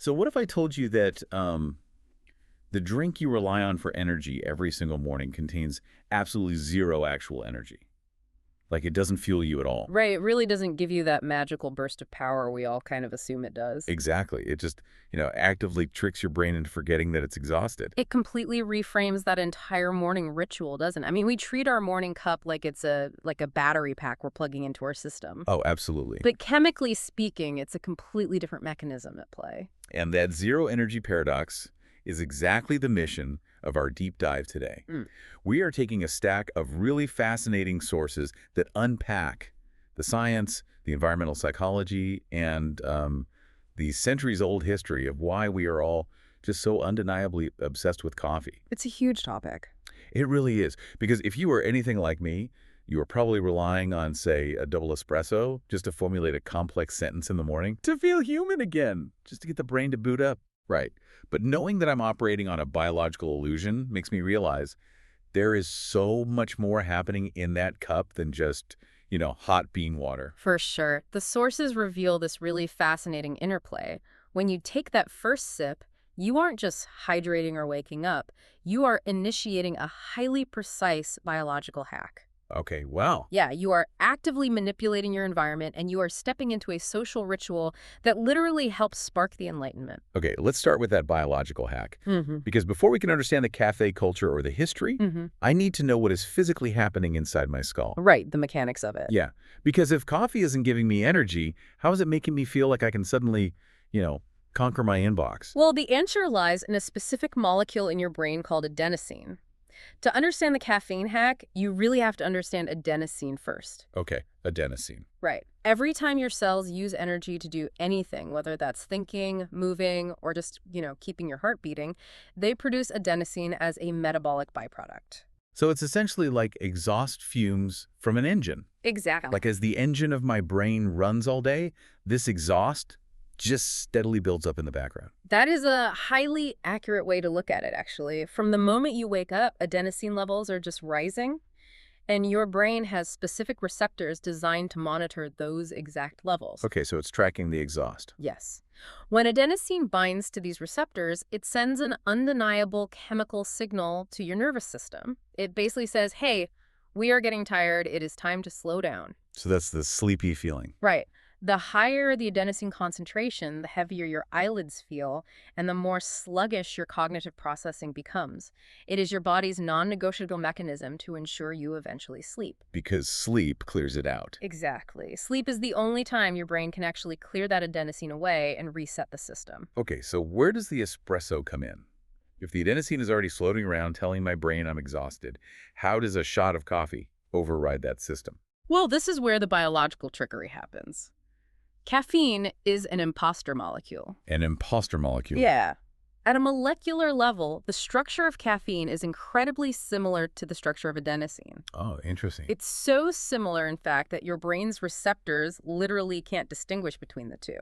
So what if I told you that the drink you rely on for energy every single morning contains absolutely zero actual energy? Like, it doesn't fuel you at all. Right, it really doesn't give you that magical burst of power we all kind of assume it does. Exactly. It just, actively tricks your brain into forgetting that it's exhausted. It completely reframes that entire morning ritual, doesn't it? I mean, we treat our morning cup like it's a battery pack we're plugging into our system. Oh, absolutely. But chemically speaking, it's a completely different mechanism at play. And that zero energy paradox is exactly the mission of our deep dive today. We are taking a stack of really fascinating sources that unpack the science, the environmental psychology, and the centuries-old history of why we are all just so undeniably obsessed with coffee. It's a huge topic. It really is. Because if you were anything like me, you were probably relying on, say, a double espresso just to formulate a complex sentence in the morning to feel human again, just to get the brain to boot up. Right. But knowing that I'm operating on a biological illusion makes me realize there is so much more happening in that cup than just, hot bean water. For sure. The sources reveal this really fascinating interplay. When you take that first sip, you aren't just hydrating or waking up. You are initiating a highly precise biological hack. Okay, wow. Yeah, you are actively manipulating your environment, and you are stepping into a social ritual that literally helps spark the Enlightenment. Okay, let's start with that biological hack. Because before we can understand the cafe culture or the history, I need to know what is physically happening inside my skull. Right, the mechanics of it. Yeah, because if coffee isn't giving me energy, how is it making me feel like I can suddenly, conquer my inbox? Well, the answer lies in a specific molecule in your brain called adenosine. To understand the caffeine hack, you really have to understand adenosine first. Okay, adenosine. Right. Every time your cells use energy to do anything, whether that's thinking, moving, or just, keeping your heart beating, they produce adenosine as a metabolic byproduct. So it's essentially like exhaust fumes from an engine. Exactly. Like as the engine of my brain runs all day, this exhaust just steadily builds up in the background. That is a highly accurate way to look at it, actually. From the moment you wake up, adenosine levels are just rising, and your brain has specific receptors designed to monitor those exact levels. Okay, so it's tracking the exhaust. Yes. When adenosine binds to these receptors, it sends an undeniable chemical signal to your nervous system. It basically says, hey, we are getting tired. It is time to slow down. So that's the sleepy feeling. Right. The higher the adenosine concentration, the heavier your eyelids feel, and the more sluggish your cognitive processing becomes. It is your body's non-negotiable mechanism to ensure you eventually sleep. Because sleep clears it out. Exactly. Sleep is the only time your brain can actually clear that adenosine away and reset the system. Okay, so where does the espresso come in? If the adenosine is already floating around telling my brain I'm exhausted, how does a shot of coffee override that system? Well, this is where the biological trickery happens. Caffeine is an imposter molecule. An imposter molecule? Yeah. At a molecular level, the structure of caffeine is incredibly similar to the structure of adenosine. Oh, interesting. It's so similar, in fact, that your brain's receptors literally can't distinguish between the two.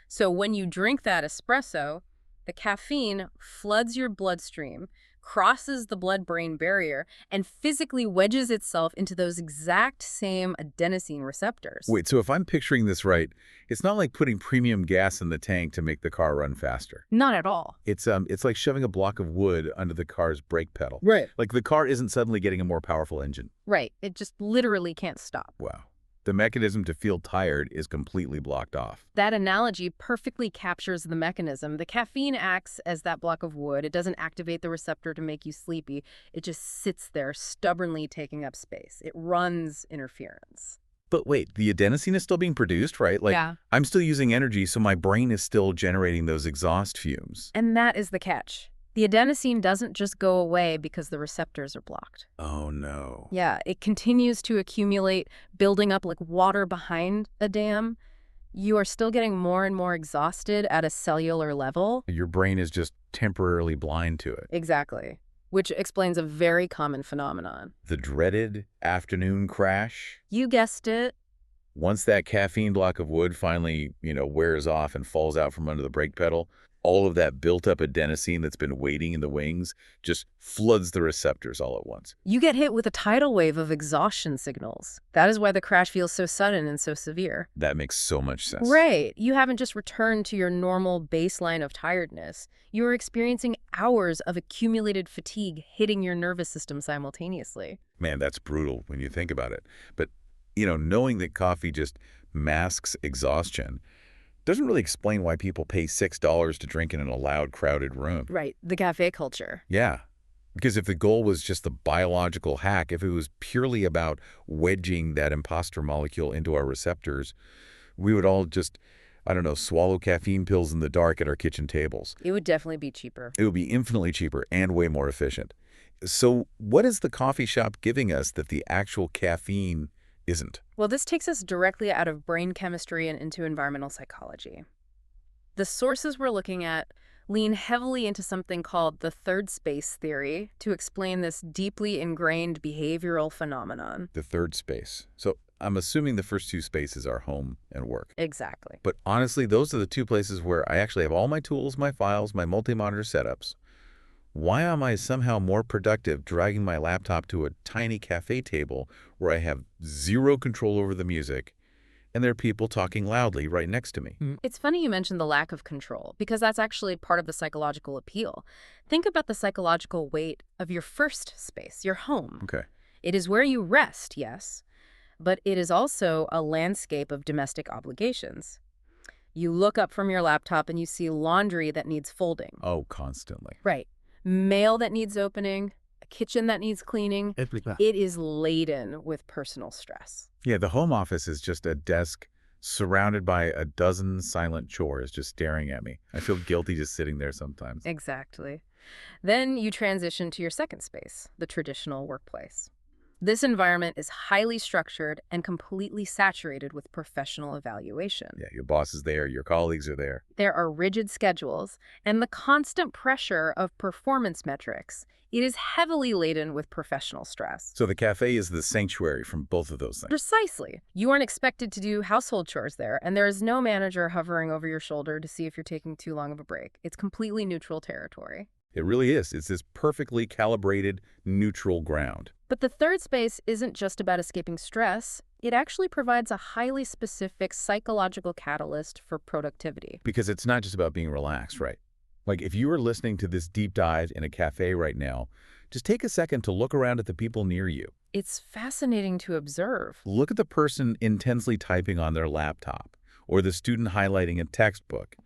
So when you drink that espresso, the caffeine floods your bloodstream, crosses the blood-brain barrier, and physically wedges itself into those exact same adenosine receptors. Wait, so if I'm picturing this right, it's not like putting premium gas in the tank to make the car run faster. Not at all. It's like shoving a block of wood under the car's brake pedal. Right. Like the car isn't suddenly getting a more powerful engine. Right. It just literally can't stop. Wow. The mechanism to feel tired is completely blocked off. That analogy perfectly captures the mechanism. The caffeine acts as that block of wood. It doesn't activate the receptor to make you sleepy. It just sits there, stubbornly taking up space. It runs interference. But wait, the adenosine is still being produced, right? Like, yeah. I'm still using energy, so my brain is still generating those exhaust fumes. And that is the catch. The adenosine doesn't just go away because the receptors are blocked. Oh, no. Yeah, it continues to accumulate, building up like water behind a dam. You are still getting more and more exhausted at a cellular level. Your brain is just temporarily blind to it. Exactly, which explains a very common phenomenon. The dreaded afternoon crash. You guessed it. Once that caffeine block of wood finally, wears off and falls out from under the brake pedal, all of that built-up adenosine that's been waiting in the wings just floods the receptors all at once. You get hit with a tidal wave of exhaustion signals. That is why the crash feels so sudden and so severe. That makes so much sense. Right. You haven't just returned to your normal baseline of tiredness. You are experiencing hours of accumulated fatigue hitting your nervous system simultaneously. Man, that's brutal when you think about it. But, knowing that coffee just masks exhaustion doesn't really explain why people pay $6 to drink in a loud, crowded room. Right. The cafe culture. Yeah. Because if the goal was just the biological hack, if it was purely about wedging that imposter molecule into our receptors, we would all just, swallow caffeine pills in the dark at our kitchen tables. It would definitely be cheaper. It would be infinitely cheaper and way more efficient. So what is the coffee shop giving us that the actual caffeine isn't? Well, this takes us directly out of brain chemistry and into environmental psychology. The sources we're looking at lean heavily into something called the third space theory to explain this deeply ingrained behavioral phenomenon. The third space. So I'm assuming the first two spaces are home and work. Exactly. But honestly, those are the two places where I actually have all my tools, my files, my multi-monitor setups. Why am I somehow more productive dragging my laptop to a tiny cafe table where I have zero control over the music and there are people talking loudly right next to me? It's funny you mentioned the lack of control, because that's actually part of the psychological appeal. Think about the psychological weight of your first space, your home. Okay. It is where you rest, yes, but it is also a landscape of domestic obligations. You look up from your laptop and you see laundry that needs folding. Oh, constantly. Right. Mail that needs opening, a kitchen that needs cleaning. It is laden with personal stress. Yeah, the home office is just a desk surrounded by a dozen silent chores just staring at me. I feel guilty just sitting there sometimes. Exactly. Then you transition to your second space, the traditional workplace. This environment is highly structured and completely saturated with professional evaluation. Yeah, your boss is there, your colleagues are there. There are rigid schedules and the constant pressure of performance metrics. It is heavily laden with professional stress. So the cafe is the sanctuary from both of those things. Precisely. You aren't expected to do household chores there, and there is no manager hovering over your shoulder to see if you're taking too long of a break. It's completely neutral territory. It really is. It's this perfectly calibrated, neutral ground. But the third space isn't just about escaping stress. It actually provides a highly specific psychological catalyst for productivity. Because it's not just about being relaxed, right? Like if you were listening to this deep dive in a cafe right now, just take a second to look around at the people near you. It's fascinating to observe. Look at the person intensely typing on their laptop or the student highlighting a textbook.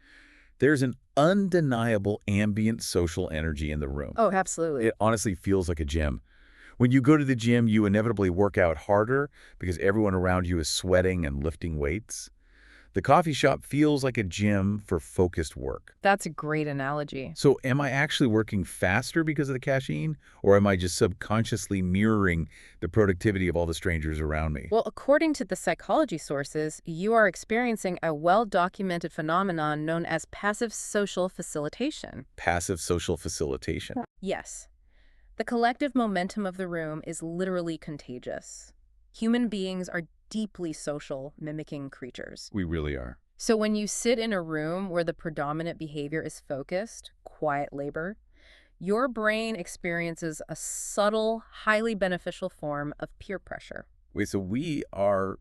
There's an undeniable ambient social energy in the room. Oh, absolutely. It honestly feels like a gym. When you go to the gym, you inevitably work out harder because everyone around you is sweating and lifting weights. The coffee shop feels like a gym for focused work. That's a great analogy. So am I actually working faster because of the caffeine, or am I just subconsciously mirroring the productivity of all the strangers around me? Well, according to the psychology sources, you are experiencing a well-documented phenomenon known as passive social facilitation. Passive social facilitation? Yes. The collective momentum of the room is literally contagious. Human beings are deeply social, mimicking creatures. We really are. So when you sit in a room where the predominant behavior is focused, quiet labor, your brain experiences a subtle, highly beneficial form of peer pressure. Wait, so we are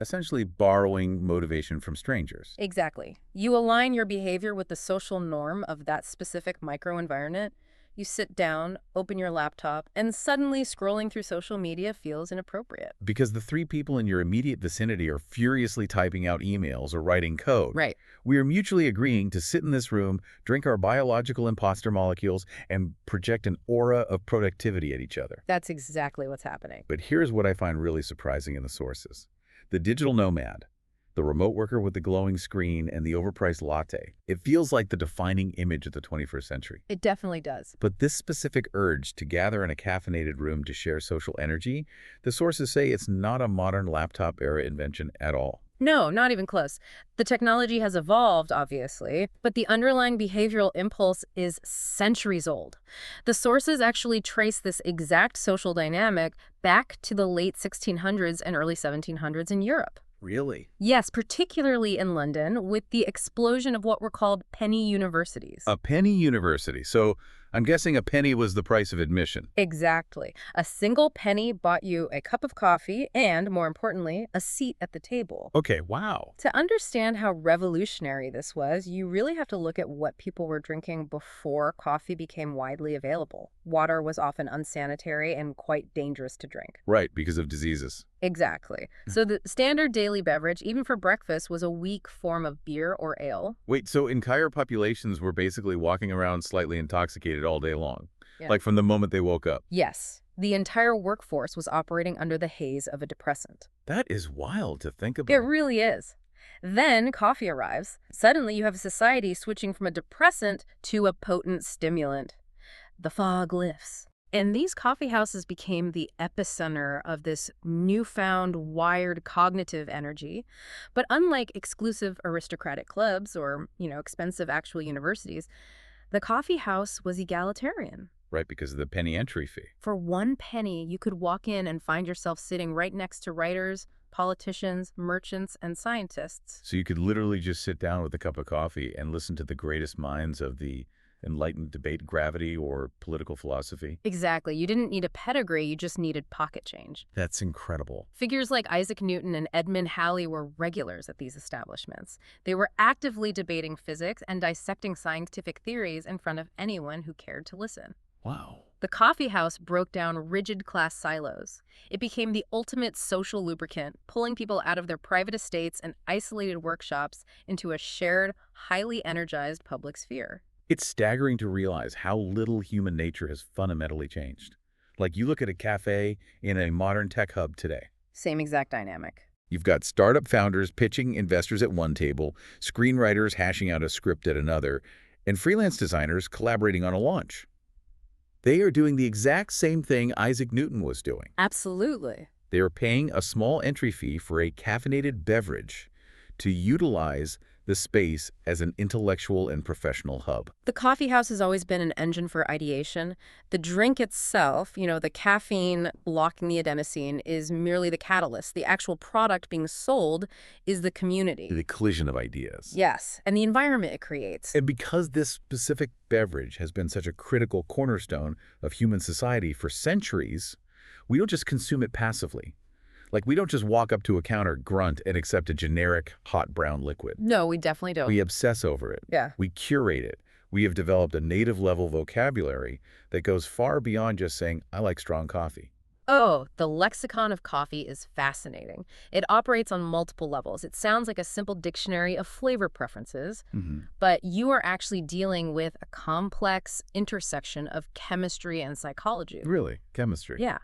essentially borrowing motivation from strangers. Exactly. You align your behavior with the social norm of that specific microenvironment. You sit down, open your laptop, and suddenly scrolling through social media feels inappropriate. Because the three people in your immediate vicinity are furiously typing out emails or writing code. Right. We are mutually agreeing to sit in this room, drink our biological imposter molecules, and project an aura of productivity at each other. That's exactly what's happening. But here's what I find really surprising in the sources. The digital nomad, the remote worker with the glowing screen and the overpriced latte. It feels like the defining image of the 21st century. It definitely does. But this specific urge to gather in a caffeinated room to share social energy, the sources say it's not a modern laptop-era invention at all. No, not even close. The technology has evolved, obviously, but the underlying behavioral impulse is centuries old. The sources actually trace this exact social dynamic back to the late 1600s and early 1700s in Europe. Really? Yes, particularly in London, with the explosion of what were called penny universities. A penny university. So I'm guessing a penny was the price of admission. Exactly. A single penny bought you a cup of coffee and, more importantly, a seat at the table. Okay, wow. To understand how revolutionary this was, you really have to look at what people were drinking before coffee became widely available. Water was often unsanitary and quite dangerous to drink. Right, because of diseases. Exactly. So the standard daily beverage, even for breakfast, was a weak form of beer or ale. Wait, so entire populations were basically walking around slightly intoxicated all day long, Yeah. like from the moment they woke up. Yes. The entire workforce was operating under the haze of a depressant. That is wild to think about. It really is. Then coffee arrives. Suddenly you have a society switching from a depressant to a potent stimulant. The fog lifts. And these coffee houses became the epicenter of this newfound wired cognitive energy. But unlike exclusive aristocratic clubs or, expensive actual universities, the coffee house was egalitarian. Right, because of the penny entry fee. For 1 penny, you could walk in and find yourself sitting right next to writers, politicians, merchants, and scientists. So you could literally just sit down with a cup of coffee and listen to the greatest minds of the enlightened debate, gravity, or political philosophy. Exactly. You didn't need a pedigree, you just needed pocket change. That's incredible. Figures like Isaac Newton and Edmund Halley were regulars at these establishments. They were actively debating physics and dissecting scientific theories in front of anyone who cared to listen. Wow. The coffee house broke down rigid class silos. It became the ultimate social lubricant, pulling people out of their private estates and isolated workshops into a shared, highly energized public sphere. It's staggering to realize how little human nature has fundamentally changed. Like, you look at a cafe in a modern tech hub today. Same exact dynamic. You've got startup founders pitching investors at one table, screenwriters hashing out a script at another, and freelance designers collaborating on a launch. They are doing the exact same thing Isaac Newton was doing. Absolutely. They are paying a small entry fee for a caffeinated beverage to utilize the space as an intellectual and professional hub. The coffee house has always been an engine for ideation. The drink itself, the caffeine blocking the adenosine, is merely the catalyst. The actual product being sold is the community. The collision of ideas. Yes, and the environment it creates. And because this specific beverage has been such a critical cornerstone of human society for centuries, we don't just consume it passively. Like, we don't just walk up to a counter, grunt, and accept a generic hot brown liquid. No, we definitely don't. We obsess over it. Yeah. We curate it. We have developed a native-level vocabulary that goes far beyond just saying, I like strong coffee. Oh, the lexicon of coffee is fascinating. It operates on multiple levels. It sounds like a simple dictionary of flavor preferences, but you are actually dealing with a complex intersection of chemistry and psychology. Really? Chemistry? Yeah.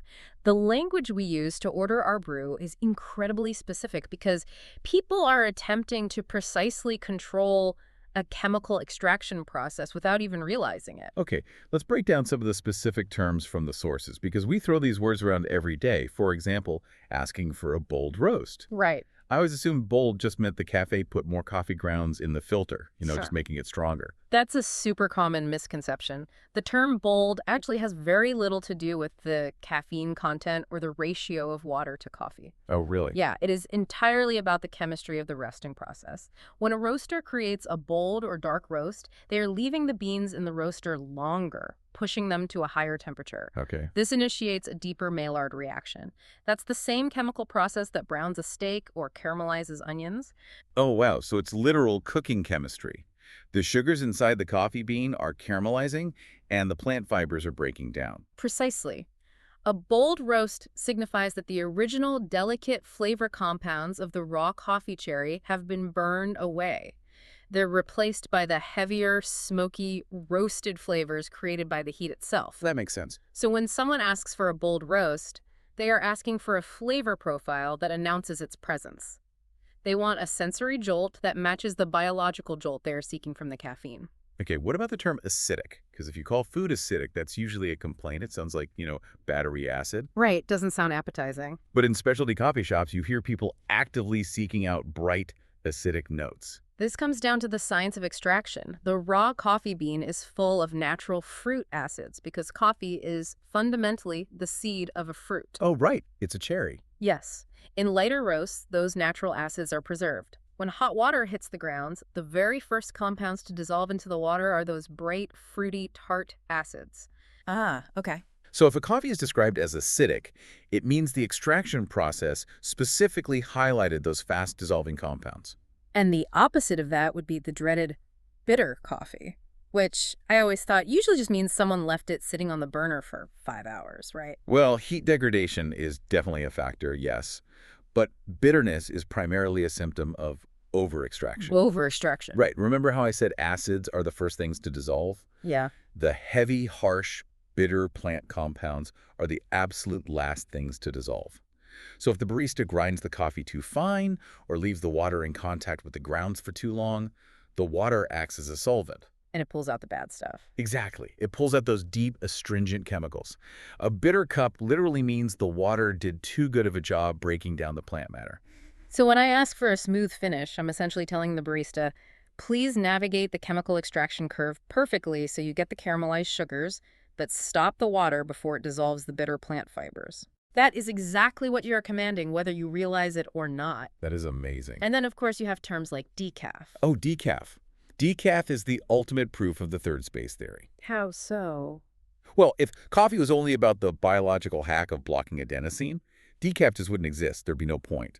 The language we use to order our brew is incredibly specific because people are attempting to precisely control a chemical extraction process without even realizing it. Okay, let's break down some of the specific terms from the sources, because we throw these words around every day. For example, asking for a bold roast. Right. I always assumed bold just meant the cafe put more coffee grounds in the filter, Sure. just making it stronger. That's a super common misconception. The term bold actually has very little to do with the caffeine content or the ratio of water to coffee. Oh, really? Yeah, it is entirely about the chemistry of the roasting process. When a roaster creates a bold or dark roast, they are leaving the beans in the roaster longer, pushing them to a higher temperature. Okay. This initiates a deeper Maillard reaction. That's the same chemical process that browns a steak or caramelizes onions. Oh, wow. So it's literal cooking chemistry. The sugars inside the coffee bean are caramelizing, and the plant fibers are breaking down. Precisely. A bold roast signifies that the original delicate flavor compounds of the raw coffee cherry have been burned away. They're replaced by the heavier, smoky, roasted flavors created by the heat itself. That makes sense. So when someone asks for a bold roast, they are asking for a flavor profile that announces its presence. They want a sensory jolt that matches the biological jolt they are seeking from the caffeine. Okay, what about the term acidic? Because if you call food acidic, that's usually a complaint. It sounds like, battery acid. Right, doesn't sound appetizing. But in specialty coffee shops, you hear people actively seeking out bright, acidic notes. This comes down to the science of extraction. The raw coffee bean is full of natural fruit acids because coffee is fundamentally the seed of a fruit. Oh, right. It's a cherry. Yes. In lighter roasts, those natural acids are preserved. When hot water hits the grounds, the very first compounds to dissolve into the water are those bright, fruity, tart acids. Ah, okay. So if a coffee is described as acidic, it means the extraction process specifically highlighted those fast-dissolving compounds. And the opposite of that would be the dreaded bitter coffee, which I always thought usually just means someone left it sitting on the burner for 5 hours, right? Well, heat degradation is definitely a factor, yes. But bitterness is primarily a symptom of over-extraction. Over-extraction. Right. Remember how I said acids are the first things to dissolve? Yeah. The heavy, harsh, bitter plant compounds are the absolute last things to dissolve. So if the barista grinds the coffee too fine or leaves the water in contact with the grounds for too long, the water acts as a solvent. And it pulls out the bad stuff. Exactly. It pulls out those deep, astringent chemicals. A bitter cup literally means the water did too good of a job breaking down the plant matter. So when I ask for a smooth finish, I'm essentially telling the barista, please navigate the chemical extraction curve perfectly so you get the caramelized sugars, but stop the water before it dissolves the bitter plant fibers. That is exactly what you're commanding, whether you realize it or not. That is amazing. And then, of course, you have terms like decaf. Oh, decaf. Decaf is the ultimate proof of the third space theory. How so? Well, if coffee was only about the biological hack of blocking adenosine, decaf just wouldn't exist. There'd be no point.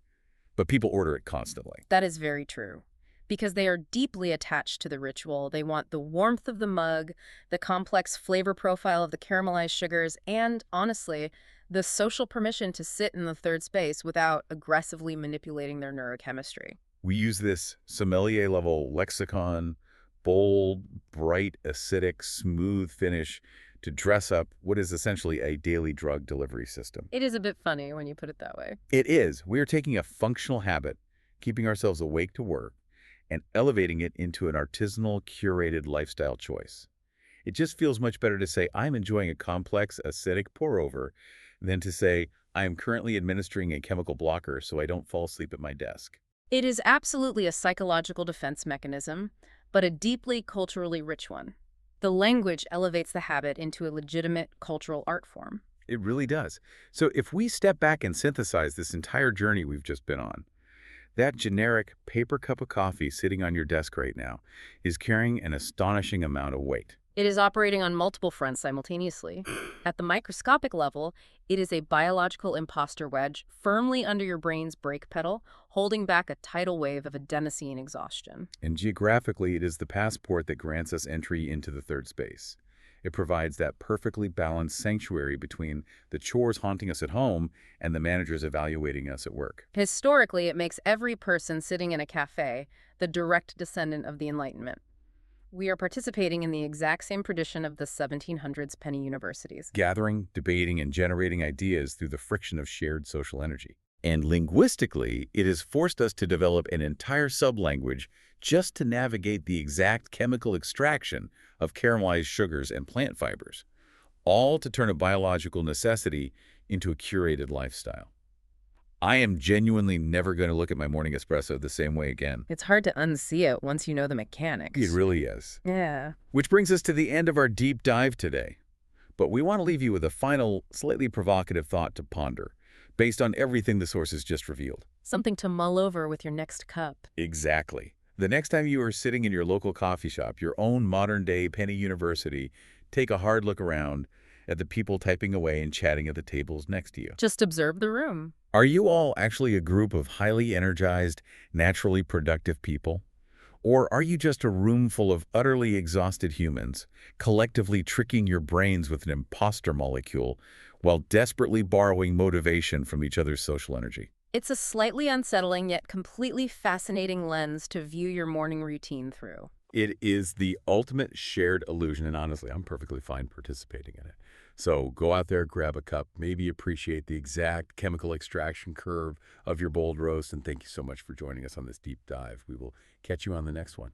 But people order it constantly. That is very true. Because they are deeply attached to the ritual. They want the warmth of the mug, the complex flavor profile of the caramelized sugars, and, honestly, the social permission to sit in the third space without aggressively manipulating their neurochemistry. We use this sommelier-level lexicon, bold, bright, acidic, smooth finish to dress up what is essentially a daily drug delivery system. It is a bit funny when you put it that way. It is. We are taking a functional habit, keeping ourselves awake to work, and elevating it into an artisanal, curated lifestyle choice. It just feels much better to say, I'm enjoying a complex, acidic pour-over, than to say, I am currently administering a chemical blocker so I don't fall asleep at my desk. It is absolutely a psychological defense mechanism, but a deeply culturally rich one. The language elevates the habit into a legitimate cultural art form. It really does. So if we step back and synthesize this entire journey we've just been on, that generic paper cup of coffee sitting on your desk right now is carrying an astonishing amount of weight. It is operating on multiple fronts simultaneously. At the microscopic level, it is a biological imposter wedge firmly under your brain's brake pedal, holding back a tidal wave of adenosine exhaustion. And geographically, it is the passport that grants us entry into the third space. It provides that perfectly balanced sanctuary between the chores haunting us at home and the managers evaluating us at work. Historically, it makes every person sitting in a cafe the direct descendant of the Enlightenment. We are participating in the exact same tradition of the 1700s penny universities. Gathering, debating, and generating ideas through the friction of shared social energy. And linguistically, it has forced us to develop an entire sublanguage just to navigate the exact chemical extraction of caramelized sugars and plant fibers, all to turn a biological necessity into a curated lifestyle. I am genuinely never going to look at my morning espresso the same way again. It's hard to unsee it once you know the mechanics. It really is. Yeah. Which brings us to the end of our deep dive today. But we want to leave you with a final, slightly provocative thought to ponder, based on everything the sources just revealed. Something to mull over with your next cup. Exactly. The next time you are sitting in your local coffee shop, your own modern-day penny university, take a hard look around at the people typing away and chatting at the tables next to you. Just observe the room. Are you all actually a group of highly energized, naturally productive people? Or are you just a room full of utterly exhausted humans, collectively tricking your brains with an imposter molecule while desperately borrowing motivation from each other's social energy? It's a slightly unsettling yet completely fascinating lens to view your morning routine through. It is the ultimate shared illusion, and honestly, I'm perfectly fine participating in it. So go out there, grab a cup, maybe appreciate the exact chemical extraction curve of your bold roast, and thank you so much for joining us on this deep dive. We will catch you on the next one.